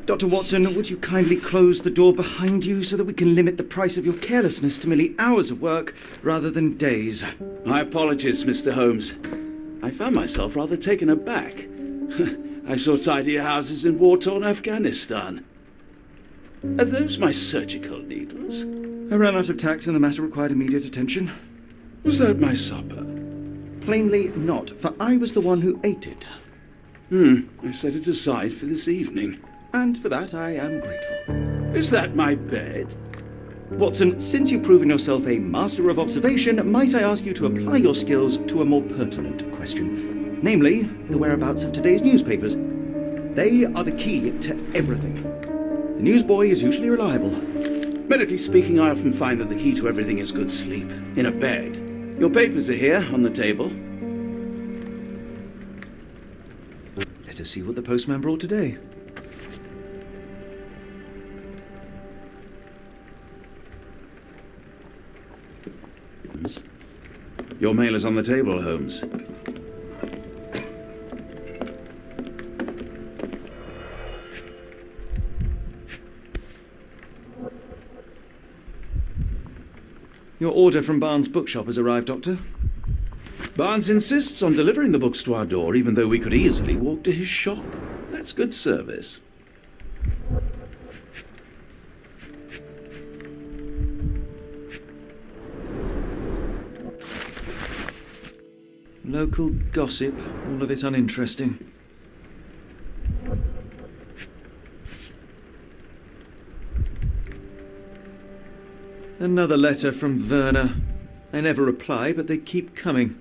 Dr. Watson, would you kindly close the door behind you so that we can limit the price of your carelessness to merely hours of work rather than days? My apologies, Mr. Holmes. I found myself rather taken aback. I saw tidier houses in war-torn Afghanistan. Are those my surgical needles? I ran out of tacks and the matter required immediate attention. Was that my supper? Plainly not, for I was the one who ate it. I set it aside for this evening. And for that I am grateful. Is that my bed? Watson, since you've proven yourself a master of observation, might I ask you to apply your skills to a more pertinent question? Namely, the whereabouts of today's newspapers. They are the key to everything. The newsboy is usually reliable. Medically speaking, I often find that the key to everything is good sleep. In a bed. Your papers are here, on the table. Let us see what the postman brought today. Your mail is on the table, Holmes. Your order from Barnes' bookshop has arrived, Doctor. Barnes insists on delivering the books to our door, even though we could easily walk to his shop. That's good service. Local gossip, all of it uninteresting. Another letter from Werner. I never reply, but they keep coming.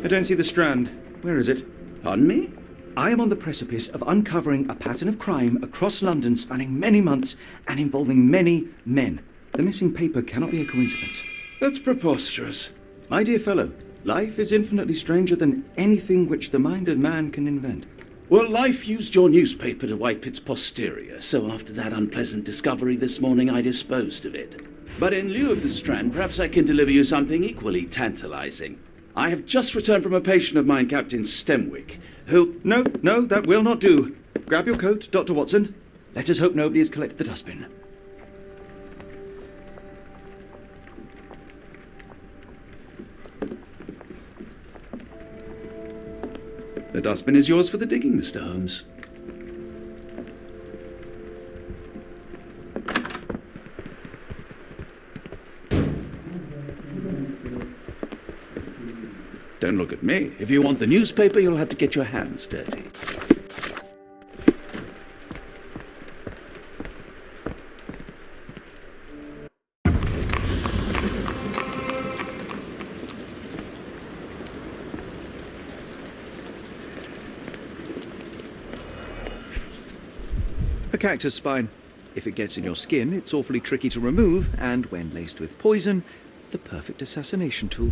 I don't see the Strand. Where is it? Pardon me? I am on the precipice of uncovering a pattern of crime across London spanning many months and involving many men. The missing paper cannot be a coincidence. That's preposterous. My dear fellow, life is infinitely stranger than anything which the mind of man can invent. Well, life used your newspaper to wipe its posterior, so after that unpleasant discovery this morning, I disposed of it. But in lieu of the Strand, perhaps I can deliver you something equally tantalizing. I have just returned from a patient of mine, Captain Stemwick, who... No, that will not do. Grab your coat, Dr. Watson. Let us hope nobody has collected the dustbin. The dustbin is yours for the digging, Mr. Holmes. Don't look at me. If you want the newspaper, you'll have to get your hands dirty. A cactus spine. If it gets in your skin, it's awfully tricky to remove, and when laced with poison, the perfect assassination tool.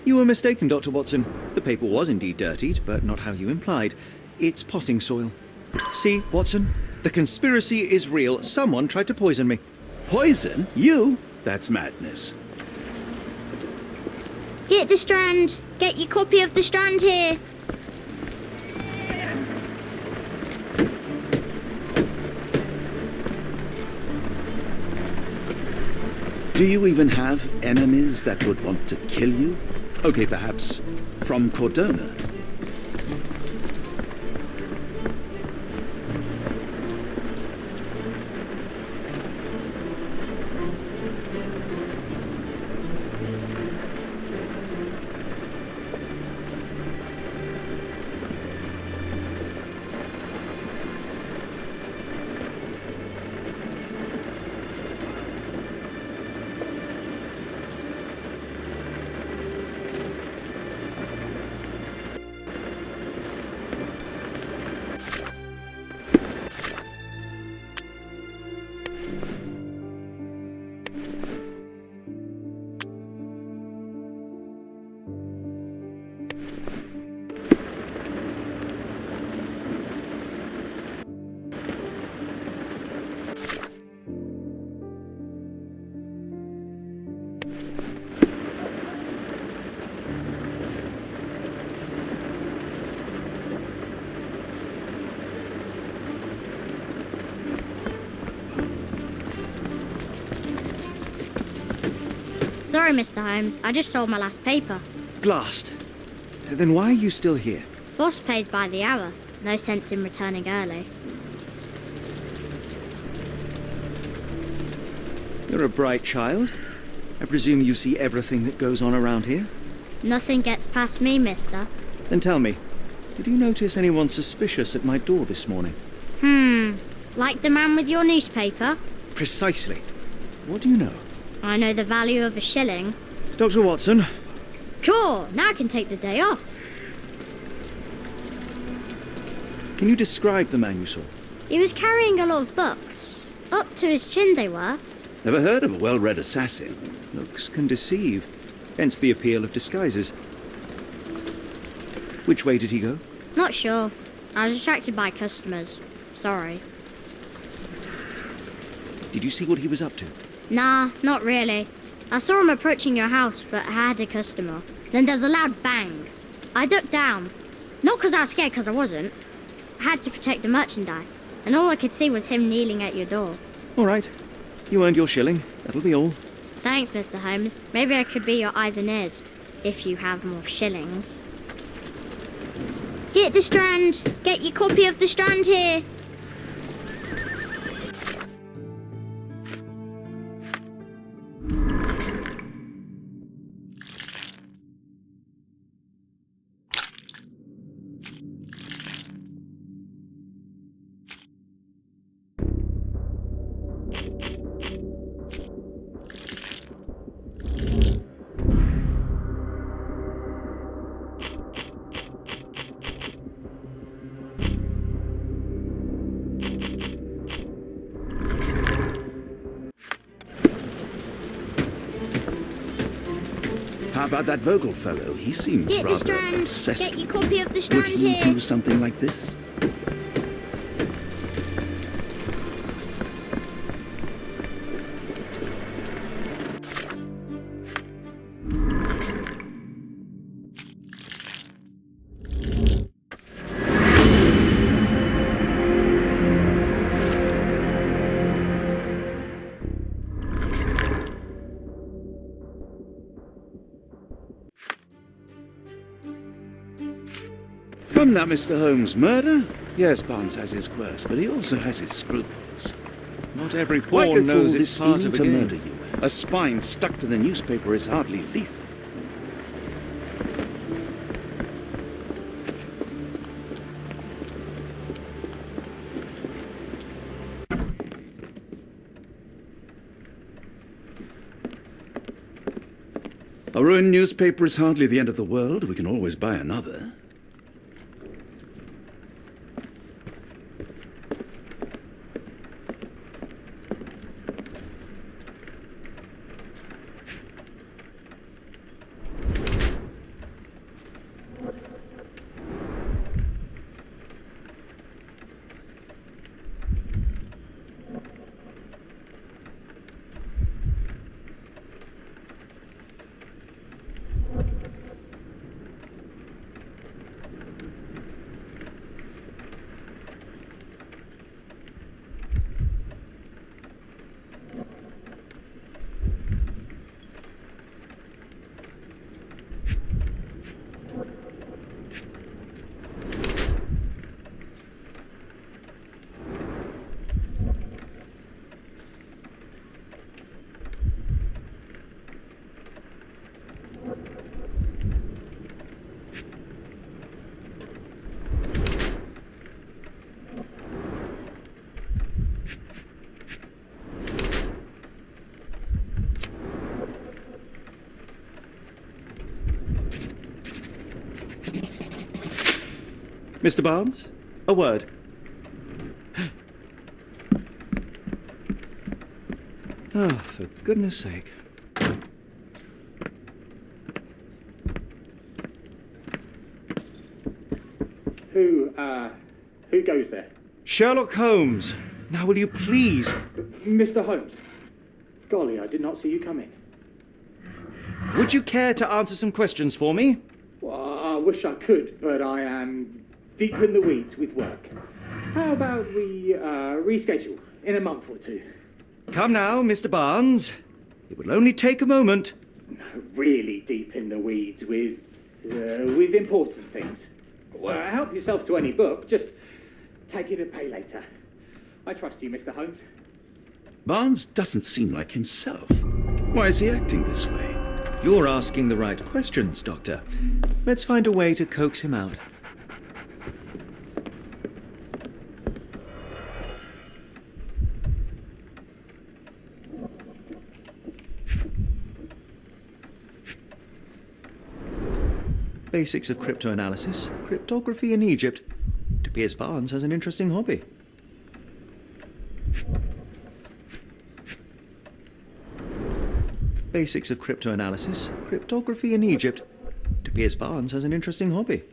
You were mistaken, Dr. Watson. The paper was indeed dirtied, but not how you implied. It's potting soil. See, Watson? The conspiracy is real. Someone tried to poison me. Poison? You? That's madness. Get the Strand. Get your copy of the Strand here. Do you even have enemies that would want to kill you? Okay, perhaps from Cordona. Sorry, Mr. Holmes. I just sold my last paper. Blast. Then why are you still here? Boss pays by the hour. No sense in returning early. You're a bright child. I presume you see everything that goes on around here? Nothing gets past me, mister. Then tell me, did you notice anyone suspicious at my door this morning? Like the man with your newspaper? Precisely. What do you know? I know the value of a shilling. Dr. Watson? Cool, now I can take the day off. Can you describe the man you saw? He was carrying a lot of books. Up to his chin they were. Never heard of a well-read assassin. Looks can deceive. Hence the appeal of disguises. Which way did he go? Not sure. I was distracted by customers. Sorry. Did you see what he was up to? Nah, not really. I saw him approaching your house, but I had a customer. Then there was a loud bang. I ducked down. Not because I was scared, because I wasn't. I had to protect the merchandise, and all I could see was him kneeling at your door. All right. You earned your shilling. That'll be all. Thanks, Mr. Holmes. Maybe I could be your eyes and ears, if you have more shillings. Get the Strand! Get your copy of the Strand here! How about that Vogel fellow? He seems Get the rather Strand! obsessed. Get your copy of the Would Strand he here! do something like this? Come now, Mr. Holmes. Murder? Yes, Barnes has his quirks, but he also has his scruples. Not every Why pawn go knows through it's this part scheme of a to game. murder you? A spine stuck to the newspaper is hardly lethal. A ruined newspaper is hardly the end of the world. We can always buy another. Mr. Barnes? A word. Oh, for goodness sake. Who goes there? Sherlock Holmes. Now will you please... Mr. Holmes. Golly, I did not see you come in. Would you care to answer some questions for me? Well, I wish I could, but I am deep in the weeds with work. How about we reschedule in a month or two? Come now, Mr. Barnes. It will only take a moment. really deep in the weeds with important things. Well, help yourself to any book, just take it and pay later. I trust you, Mr. Holmes. Barnes doesn't seem like himself. Why is he acting this way? You're asking the right questions, Doctor. Let's find a way to coax him out. Basics of cryptoanalysis, cryptography in Egypt. It appears Barnes has an interesting hobby. Basics of cryptoanalysis, cryptography in Egypt. It appears Barnes has an interesting hobby.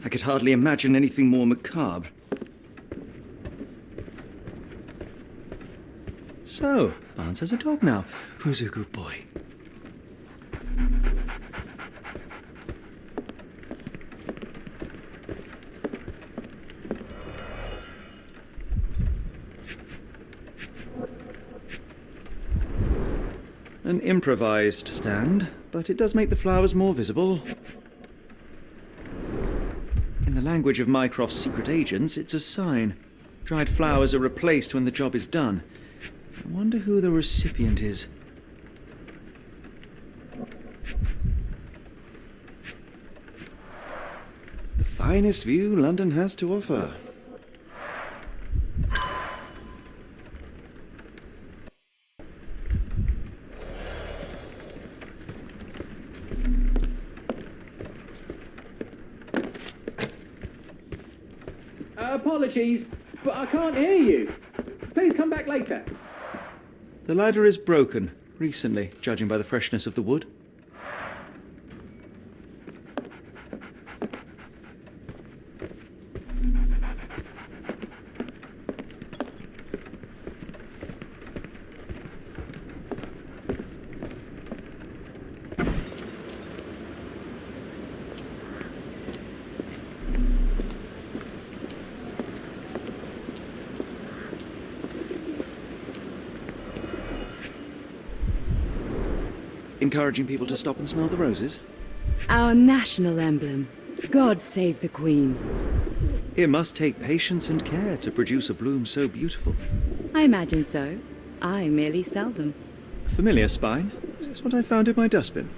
I could hardly imagine anything more macabre. So, Barnes has a dog now. Who's a good boy? An improvised stand, but it does make the flowers more visible. In the language of Mycroft's secret agents, it's a sign. Dried flowers are replaced when the job is done. I wonder who the recipient is. The finest view London has to offer. Apologies, but I can't hear you. Please come back later. The ladder is broken, recently, judging by the freshness of the wood. Encouraging people to stop and smell the roses. Our national emblem. God save the Queen. It must take patience and care to produce a bloom so beautiful. I imagine so. I merely sell them. A familiar spine? Is this what I found in my dustbin?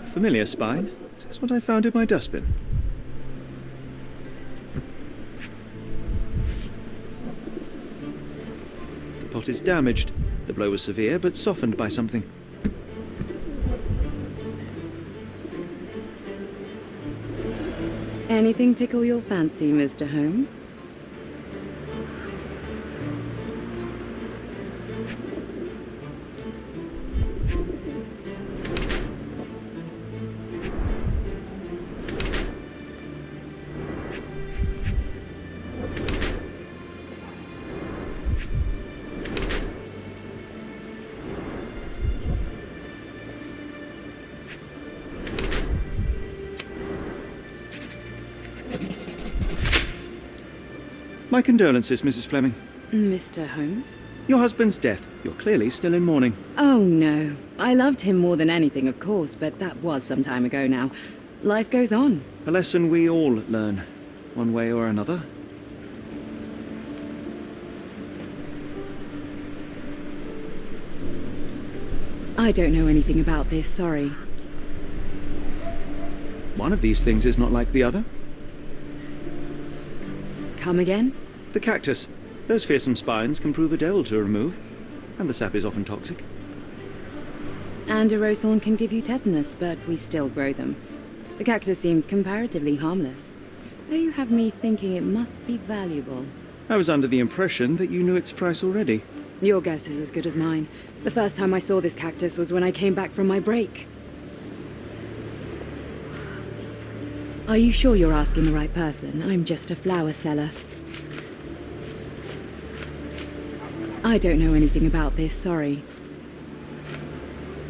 A familiar spine? Is this what I found in my dustbin? The pot is damaged. The blow was severe, but softened by something. Anything tickle your fancy, Mr. Holmes? My condolences, Mrs. Fleming. Mr. Holmes? Your husband's death. You're clearly still in mourning. Oh, no. I loved him more than anything, of course, but that was some time ago now. Life goes on. A lesson we all learn, one way or another. I don't know anything about this, sorry. One of these things is not like the other. Come again? The cactus. Those fearsome spines can prove a devil to remove, and the sap is often toxic. And a rose thorn can give you tetanus, but we still grow them. The cactus seems comparatively harmless, though you have me thinking it must be valuable. I was under the impression that you knew its price already. Your guess is as good as mine. The first time I saw this cactus was when I came back from my break. Are you sure you're asking the right person? I'm just a flower seller. I don't know anything about this, sorry.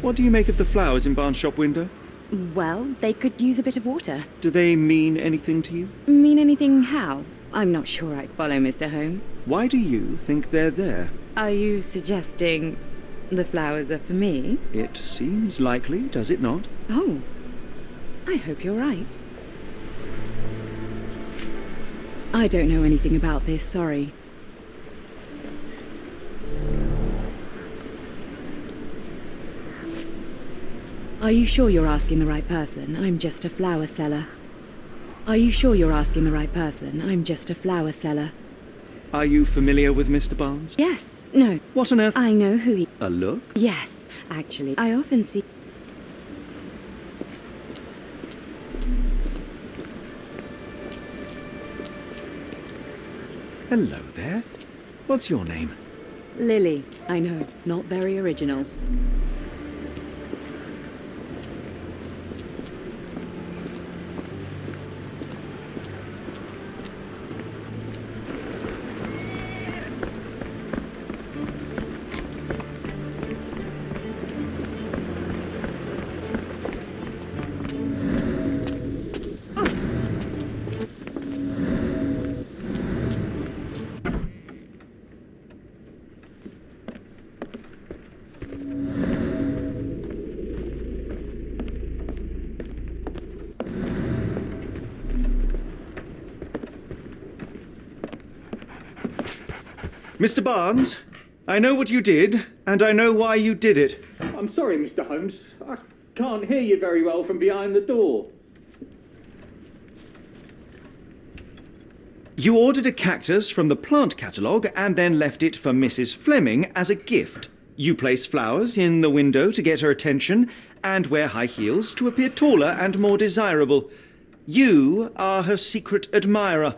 What do you make of the flowers in Barnes' shop window? Well, they could use a bit of water. Do they mean anything to you? Mean anything how? I'm not sure I follow, Mr. Holmes. Why do you think they're there? Are you suggesting the flowers are for me? It seems likely, does it not? Oh, I hope you're right. I don't know anything about this, sorry. Are you sure you're asking the right person? I'm just a flower seller. Are you sure you're asking the right person? I'm just a flower seller. Are you familiar with Mr. Barnes? Yes. No. What on earth? I know who he... A look? Yes, actually. I often see... Hello there. What's your name? Lily. I know. Not very original. Mr. Barnes, I know what you did, and I know why you did it. I'm sorry, Mr. Holmes. I can't hear you very well from behind the door. You ordered a cactus from the plant catalogue and then left it for Mrs. Fleming as a gift. You place flowers in the window to get her attention and wear high heels to appear taller and more desirable. You are her secret admirer.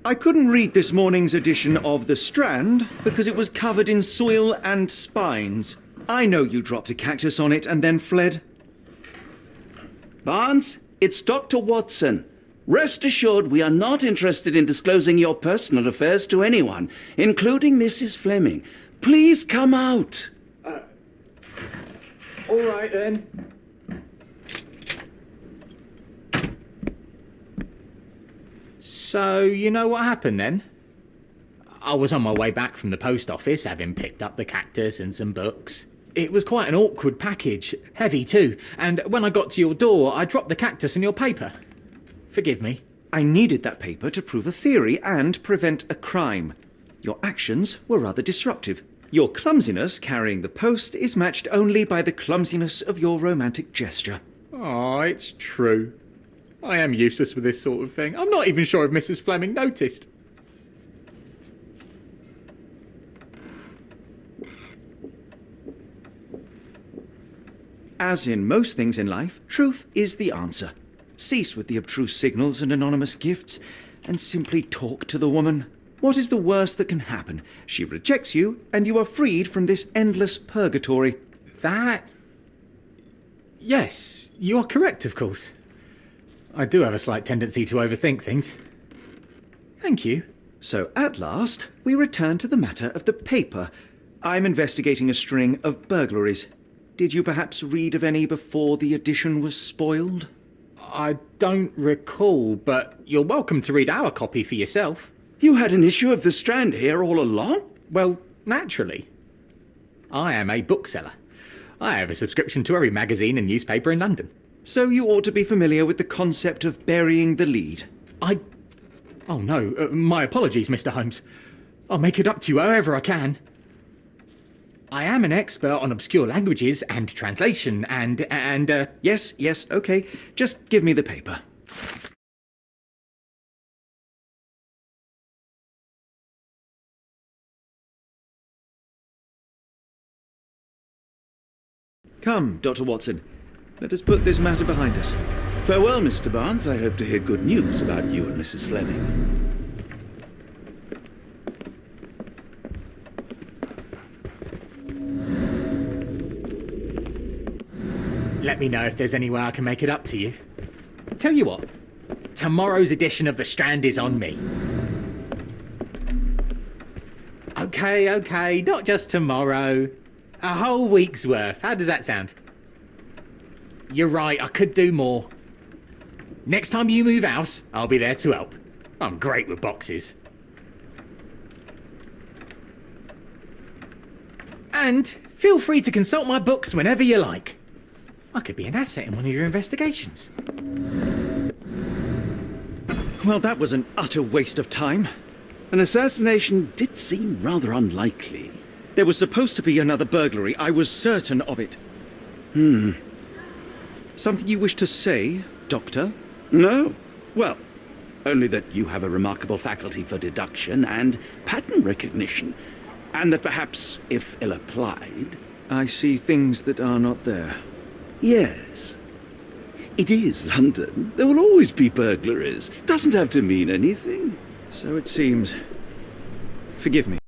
I couldn't read this morning's edition of The Strand because it was covered in soil and spines. I know you dropped a cactus on it and then fled. Barnes, it's Dr. Watson. Rest assured we are not interested in disclosing your personal affairs to anyone, including Mrs. Fleming. Please come out. All right, then. So, you know what happened then? I was on my way back from the post office, having picked up the cactus and some books. It was quite an awkward package, heavy too, and when I got to your door, I dropped the cactus and your paper. Forgive me. I needed that paper to prove a theory and prevent a crime. Your actions were rather disruptive. Your clumsiness carrying the post is matched only by the clumsiness of your romantic gesture. Oh, it's true. I am useless with this sort of thing. I'm not even sure if Mrs. Fleming noticed. As in most things in life, truth is the answer. Cease with the abstruse signals and anonymous gifts, and simply talk to the woman. What is the worst that can happen? She rejects you, and you are freed from this endless purgatory. That... Yes, you are correct, of course. I do have a slight tendency to overthink things. Thank you. So at last, we return to the matter of the paper. I'm investigating a string of burglaries. Did you perhaps read of any before the edition was spoiled? I don't recall, but you're welcome to read our copy for yourself. You had an issue of The Strand here all along? Well, naturally. I am a bookseller. I have a subscription to every magazine and newspaper in London. So you ought to be familiar with the concept of burying the lead. Oh no, my apologies, Mr. Holmes. I'll make it up to you however I can. I am an expert on obscure languages and translation and Yes, okay. Just give me the paper. Come, Dr. Watson. Let us put this matter behind us. Farewell, Mr. Barnes. I hope to hear good news about you and Mrs. Fleming. Let me know if there's any way I can make it up to you. Tell you what, tomorrow's edition of The Strand is on me. Okay, not just tomorrow. A whole week's worth. How does that sound? You're right, I could do more. Next time you move house, I'll be there to help. I'm great with boxes. And feel free to consult my books whenever you like. I could be an asset in one of your investigations. Well, that was an utter waste of time. An assassination did seem rather unlikely. There was supposed to be another burglary. I was certain of it. Something you wish to say, Doctor? No. Well, only that you have a remarkable faculty for deduction and pattern recognition. And that perhaps, if ill applied... I see things that are not there. Yes. It is London. There will always be burglaries. Doesn't have to mean anything. So it seems. Forgive me.